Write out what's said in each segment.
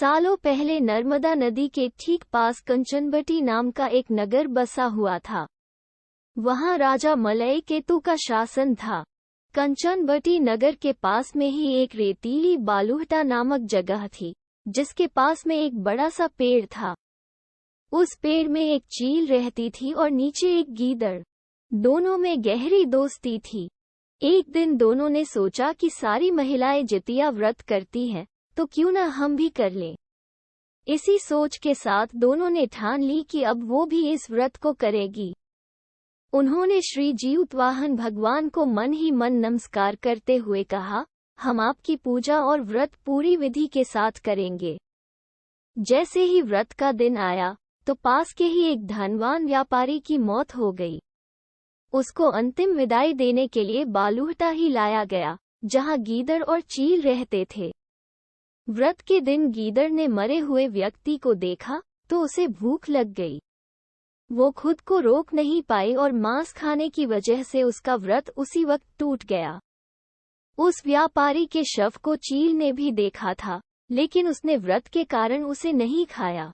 सालों पहले नर्मदा नदी के ठीक पास कंचनबटी नाम का एक नगर बसा हुआ था। वहां राजा मलय केतु का शासन था। कंचनबटी नगर के पास में ही एक रेतीली बालूहटा नामक जगह थी, जिसके पास में एक बड़ा सा पेड़ था। उस पेड़ में एक चील रहती थी और नीचे एक गीदड़। दोनों में गहरी दोस्ती थी। एक दिन दोनों ने सोचा कि सारी महिलाएं जितिया व्रत करती हैं, तो क्यों न हम भी कर लें। इसी सोच के साथ दोनों ने ठान ली कि अब वो भी इस व्रत को करेगी। उन्होंने श्री जीउतवाहन भगवान को मन ही मन नमस्कार करते हुए कहा, हम आपकी पूजा और व्रत पूरी विधि के साथ करेंगे। जैसे ही व्रत का दिन आया, तो पास के ही एक धनवान व्यापारी की मौत हो गई। उसको अंतिम विदाई देने के लिए बालूहटा ही लाया गया, जहां गीदड़ और चील रहते थे। व्रत के दिन गीदड़ ने मरे हुए व्यक्ति को देखा तो उसे भूख लग गई। वो खुद को रोक नहीं पाई और मांस खाने की वजह से उसका व्रत उसी वक्त टूट गया। उस व्यापारी के शव को चील ने भी देखा था, लेकिन उसने व्रत के कारण उसे नहीं खाया।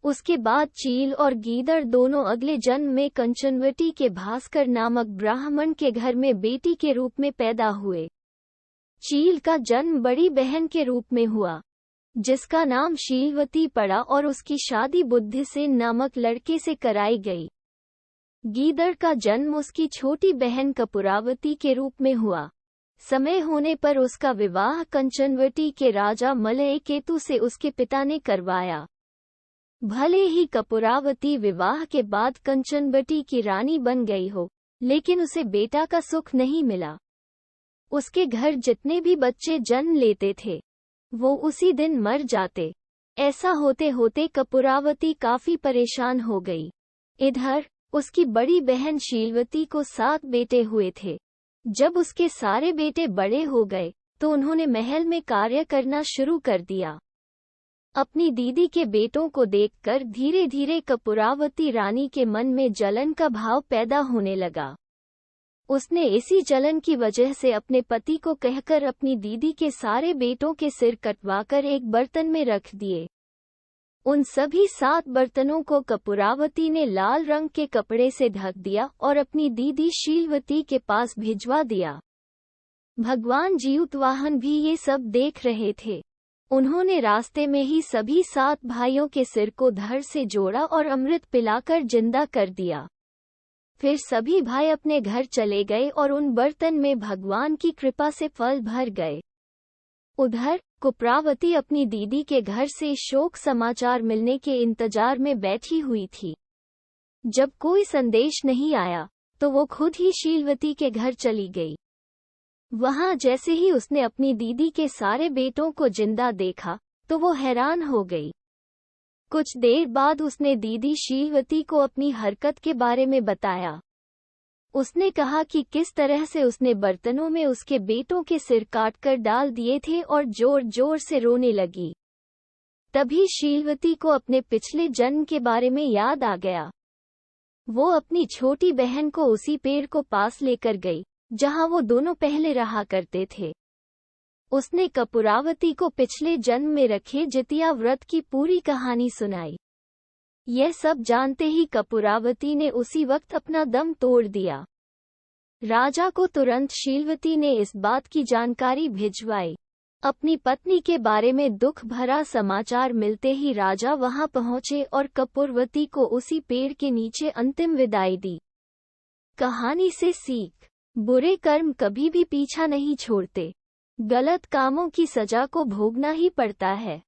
उसके बाद चील और गीदड़ दोनों अगले जन्म में कंचनवटी के भास्कर नामक ब्राह्मण के घर में बेटी के रूप में पैदा हुए। चील का जन्म बड़ी बहन के रूप में हुआ, जिसका नाम शीलवती पड़ा और उसकी शादी बुद्धिसेन नामक लड़के से कराई गई। गीदड़ का जन्म उसकी छोटी बहन कपूरावती के रूप में हुआ। समय होने पर उसका विवाह कंचनवटी के राजा मलय केतु से उसके पिता ने करवाया। भले ही कपूरावती विवाह के बाद कंचनबटी की रानी बन गई हो, लेकिन उसे बेटा का सुख नहीं मिला। उसके घर जितने भी बच्चे जन्म लेते थे, वो उसी दिन मर जाते। ऐसा होते होते कपूरावती काफी परेशान हो गई। इधर उसकी बड़ी बहन शीलवती को 7 बेटे हुए थे। जब उसके सारे बेटे बड़े हो गए, तो उन्होंने महल में कार्य करना शुरू कर दिया। अपनी दीदी के बेटों को देखकर धीरे धीरे कपूरावती रानी के मन में जलन का भाव पैदा होने लगा। उसने इसी जलन की वजह से अपने पति को कहकर अपनी दीदी के सारे बेटों के सिर कटवाकर एक बर्तन में रख दिए। उन सभी 7 बर्तनों को कपूरावती ने लाल रंग के कपड़े से ढक दिया और अपनी दीदी शीलवती के पास भिजवा दिया। भगवान जीउतवाहन भी ये सब देख रहे थे। उन्होंने रास्ते में ही सभी 7 भाइयों के सिर को धड़ से जोड़ा और अमृत पिलाकर जिंदा कर दिया। फिर सभी भाई अपने घर चले गए और उन बर्तन में भगवान की कृपा से फल भर गए। उधर कपूरावती अपनी दीदी के घर से शोक समाचार मिलने के इंतजार में बैठी हुई थी। जब कोई संदेश नहीं आया, तो वो खुद ही शीलवती के घर चली गई। वहां जैसे ही उसने अपनी दीदी के सारे बेटों को जिंदा देखा, तो वो हैरान हो गई। कुछ देर बाद उसने दीदी शीलवती को अपनी हरकत के बारे में बताया। उसने कहा कि किस तरह से उसने बर्तनों में उसके बेटों के सिर काटकर डाल दिए थे और जोर जोर से रोने लगी। तभी शीलवती को अपने पिछले जन्म के बारे में याद आ गया। वो अपनी छोटी बहन को उसी पेड़ को पास लेकर गई, जहां वो दोनों पहले रहा करते थे। उसने कपूरावती को पिछले जन्म में रखे जितिया व्रत की पूरी कहानी सुनाई। यह सब जानते ही कपूरावती ने उसी वक्त अपना दम तोड़ दिया। राजा को तुरंत शीलवती ने इस बात की जानकारी भिजवाई। अपनी पत्नी के बारे में दुख भरा समाचार मिलते ही राजा वहां पहुंचे और कपूरवती को उसी पेड़ के नीचे अंतिम विदाई दी। कहानी से सीख: बुरे कर्म कभी भी पीछा नहीं छोड़ते। गलत कामों की सजा को भोगना ही पड़ता है।